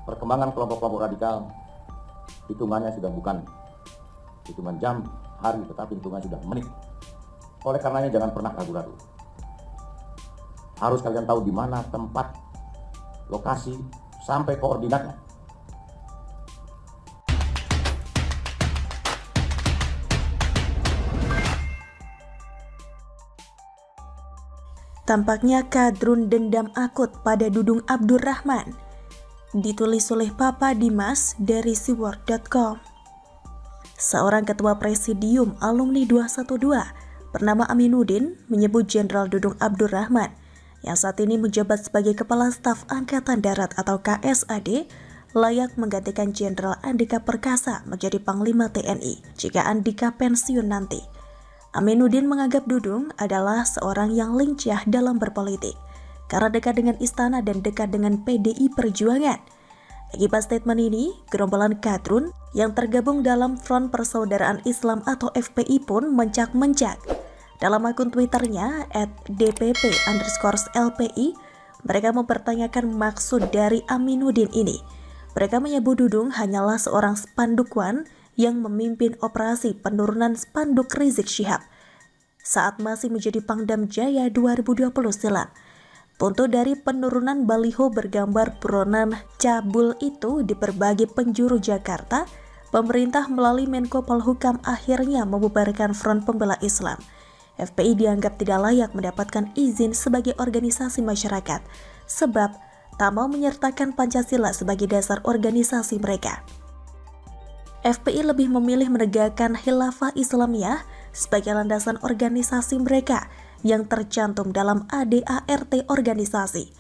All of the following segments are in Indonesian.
perkembangan kelompok-kelompok radikal, hitungannya sudah bukan hitungan jam, hari, tetapi hitungan sudah menit. Oleh karenanya jangan pernah ragu-ragu. Harus kalian tahu di mana tempat, lokasi, sampai koordinatnya. Tampaknya kadrun dendam akut pada Dudung Abdurrahman. Ditulis oleh Papa Dimas dari siword.com. Seorang ketua presidium alumni 212 bernama Aminuddin menyebut Jenderal Dudung Abdurrahman yang saat ini menjabat sebagai Kepala Staf Angkatan Darat atau KSAD layak menggantikan Jenderal Andika Perkasa menjadi Panglima TNI jika Andika pensiun nanti. Aminuddin menganggap Dudung adalah seorang yang lincah dalam berpolitik karena dekat dengan istana dan dekat dengan PDI Perjuangan. Akibat statement ini, gerombolan kadrun yang tergabung dalam Front Persaudaraan Islam atau FPI pun mencak-mencak. Dalam akun Twitternya @dpp_LPI, mereka mempertanyakan maksud dari Aminuddin ini. Mereka menyebut Dudung hanyalah seorang spandukwan yang memimpin operasi penurunan spanduk Rizik Syihab saat masih menjadi Pangdam Jaya 2020 silam. Foto dari penurunan baliho bergambar buronan cabul itu di berbagai penjuru Jakarta, pemerintah melalui Menko Polhukam akhirnya membubarkan Front Pembela Islam. FPI dianggap tidak layak mendapatkan izin sebagai organisasi masyarakat, sebab tak mau menyertakan Pancasila sebagai dasar organisasi mereka. FPI lebih memilih menegakkan Khilafah Islamiyah sebagai landasan organisasi mereka yang tercantum dalam ADART organisasi.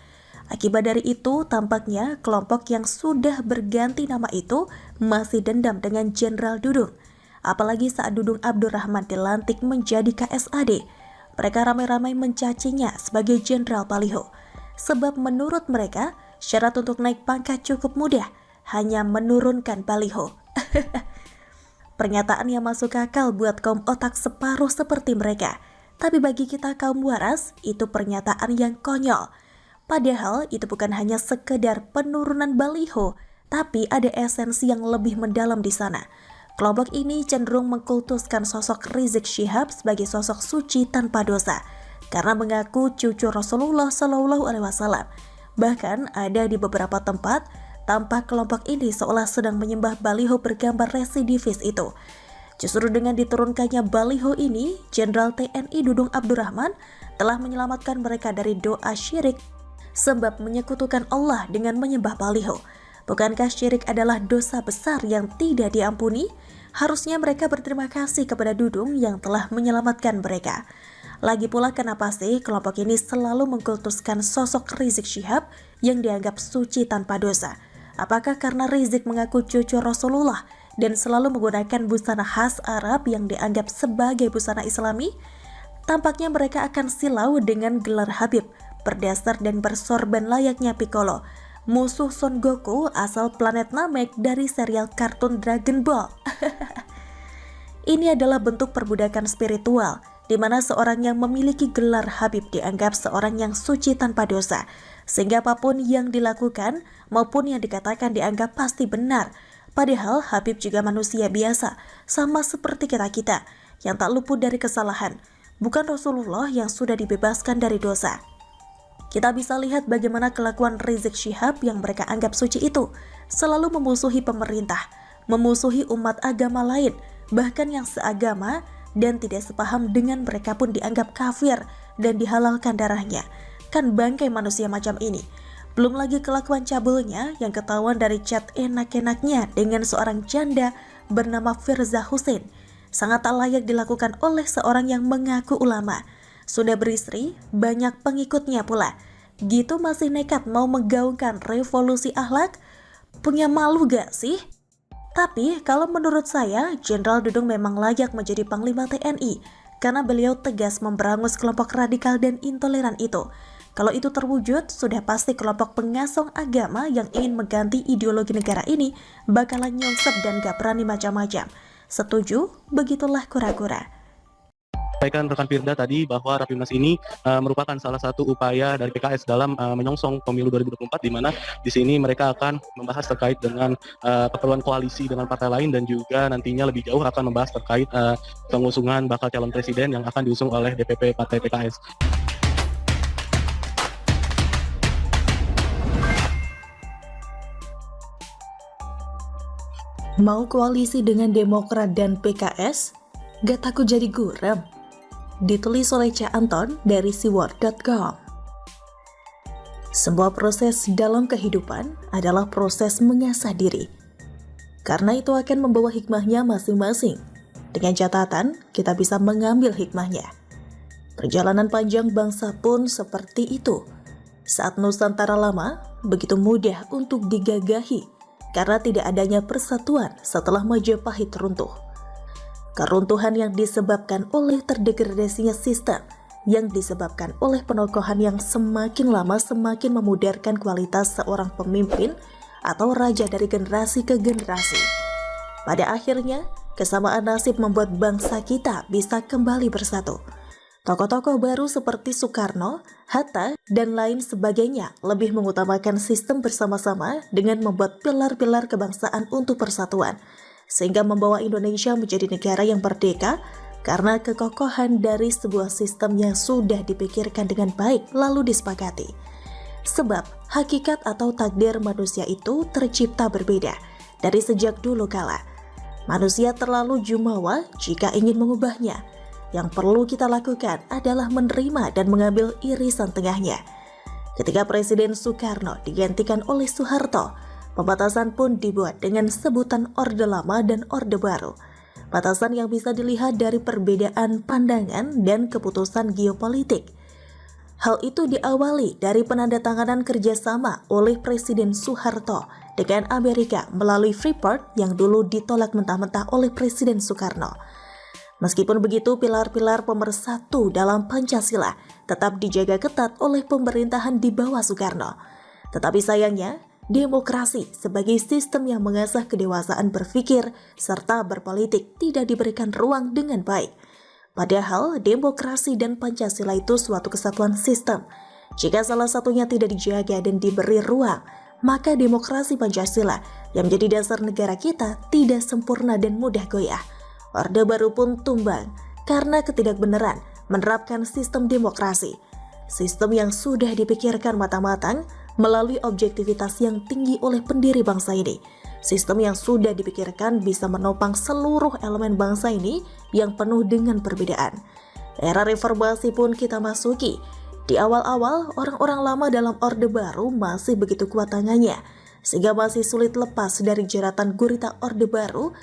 Akibat dari itu, tampaknya kelompok yang sudah berganti nama itu masih dendam dengan Jenderal Dudung. Apalagi saat Dudung Abdurrahman dilantik menjadi KSAD, mereka ramai-ramai mencacinya sebagai Jenderal Baliho. Sebab menurut mereka, syarat untuk naik pangkat cukup mudah, hanya menurunkan baliho. Pernyataan yang masuk akal buat kaum otak separuh seperti mereka. Tapi bagi kita kaum waras, itu pernyataan yang konyol. Padahal itu bukan hanya sekedar penurunan baliho, tapi ada esensi yang lebih mendalam di sana. Kelompok ini cenderung mengkultuskan sosok Rizik Syihab sebagai sosok suci tanpa dosa, karena mengaku cucu Rasulullah SAW. Bahkan ada di beberapa tempat, tampak kelompok ini seolah sedang menyembah baliho bergambar residivis itu. Justru dengan diturunkannya baliho ini, Jenderal TNI Dudung Abdurrahman telah menyelamatkan mereka dari doa syirik, sebab menyekutukan Allah dengan menyembah baliho. Bukankah syirik adalah dosa besar yang tidak diampuni? Harusnya mereka berterima kasih kepada Dudung yang telah menyelamatkan mereka. Lagi pula kenapa sih kelompok ini selalu mengkultuskan sosok Rizik Syihab yang dianggap suci tanpa dosa? Apakah karena Rizik mengaku cucu Rasulullah dan selalu menggunakan busana khas Arab yang dianggap sebagai busana Islami? Tampaknya mereka akan silau dengan gelar Habib, berdasar dan bersorban layaknya Piccolo, musuh Son Goku asal planet Namek dari serial kartun Dragon Ball. Ini adalah bentuk perbudakan spiritual, di mana seorang yang memiliki gelar Habib dianggap seorang yang suci tanpa dosa, sehingga apapun yang dilakukan maupun yang dikatakan dianggap pasti benar. Padahal Habib juga manusia biasa, sama seperti kita-kita, yang tak luput dari kesalahan. Bukan Rasulullah yang sudah dibebaskan dari dosa. Kita bisa lihat bagaimana kelakuan Rizik Syihab yang mereka anggap suci itu, selalu memusuhi pemerintah, memusuhi umat agama lain, bahkan yang seagama dan tidak sepaham dengan mereka pun dianggap kafir dan dihalalkan darahnya. Kan bangkai manusia macam ini. Belum lagi kelakuan cabulnya yang ketahuan dari chat enak-enaknya dengan seorang janda bernama Firza Hussein. Sangat tak layak dilakukan oleh seorang yang mengaku ulama. Sudah beristri, banyak pengikutnya pula. Gitu masih nekat mau menggaungkan revolusi akhlak? Punya malu gak sih? Tapi kalau menurut saya, Jenderal Dudung memang layak menjadi Panglima TNI karena beliau tegas memberangus kelompok radikal dan intoleran itu. Kalau itu terwujud, sudah pasti kelompok pengasong agama yang ingin mengganti ideologi negara ini bakalan nyongsep dan gak berani macam-macam. Setuju? Begitulah kura-kura. Sampaikan rekan Firda tadi bahwa Rapimnas ini merupakan salah satu upaya dari PKS dalam menyongsong pemilu 2024, di mana di sini mereka akan membahas terkait dengan keperluan koalisi dengan partai lain, dan juga nantinya lebih jauh akan membahas terkait pengusungan bakal calon presiden yang akan diusung oleh DPP Partai PKS. Mau koalisi dengan Demokrat dan PKS? Gak takut jadi gurem? Ditulis oleh Cak Anton dari siword.com. Sebuah proses dalam kehidupan adalah proses mengasah diri. Karena itu akan membawa hikmahnya masing-masing. Dengan catatan, kita bisa mengambil hikmahnya. Perjalanan panjang bangsa pun seperti itu. Saat Nusantara lama, begitu mudah untuk digagahi karena tidak adanya persatuan setelah Majapahit runtuh. Keruntuhan yang disebabkan oleh terdegradasinya sistem, yang disebabkan oleh penokohan yang semakin lama semakin memudarkan kualitas seorang pemimpin atau raja dari generasi ke generasi. Pada akhirnya, kesamaan nasib membuat bangsa kita bisa kembali bersatu. Tokoh-tokoh baru seperti Soekarno, Hatta, dan lain sebagainya lebih mengutamakan sistem bersama-sama dengan membuat pilar-pilar kebangsaan untuk persatuan, sehingga membawa Indonesia menjadi negara yang merdeka karena kekokohan dari sebuah sistem yang sudah dipikirkan dengan baik lalu disepakati. Sebab hakikat atau takdir manusia itu tercipta berbeda dari sejak dulu kala. Manusia terlalu jumawa jika ingin mengubahnya. Yang perlu kita lakukan adalah menerima dan mengambil irisan tengahnya. Ketika Presiden Soekarno digantikan oleh Soeharto, pembatasan pun dibuat dengan sebutan Orde Lama dan Orde Baru. Batasan yang bisa dilihat dari perbedaan pandangan dan keputusan geopolitik. Hal itu diawali dari penandatanganan kerjasama oleh Presiden Soeharto dengan Amerika melalui Freeport yang dulu ditolak mentah-mentah oleh Presiden Soekarno. Meskipun begitu, pilar-pilar pemersatu dalam Pancasila tetap dijaga ketat oleh pemerintahan di bawah Soekarno. Tetapi sayangnya, demokrasi sebagai sistem yang mengasah kedewasaan berpikir serta berpolitik tidak diberikan ruang dengan baik. Padahal demokrasi dan Pancasila itu suatu kesatuan sistem. Jika salah satunya tidak dijaga dan diberi ruang, maka demokrasi Pancasila yang menjadi dasar negara kita tidak sempurna dan mudah goyah. Orde Baru pun tumbang karena ketidakbenaran menerapkan sistem demokrasi. Sistem yang sudah dipikirkan matang-matang melalui objektivitas yang tinggi oleh pendiri bangsa ini. Sistem yang sudah dipikirkan bisa menopang seluruh elemen bangsa ini yang penuh dengan perbedaan. Era reformasi pun kita masuki. Di awal-awal, orang-orang lama dalam Orde Baru masih begitu kuat tangannya, sehingga masih sulit lepas dari jeratan gurita Orde Baru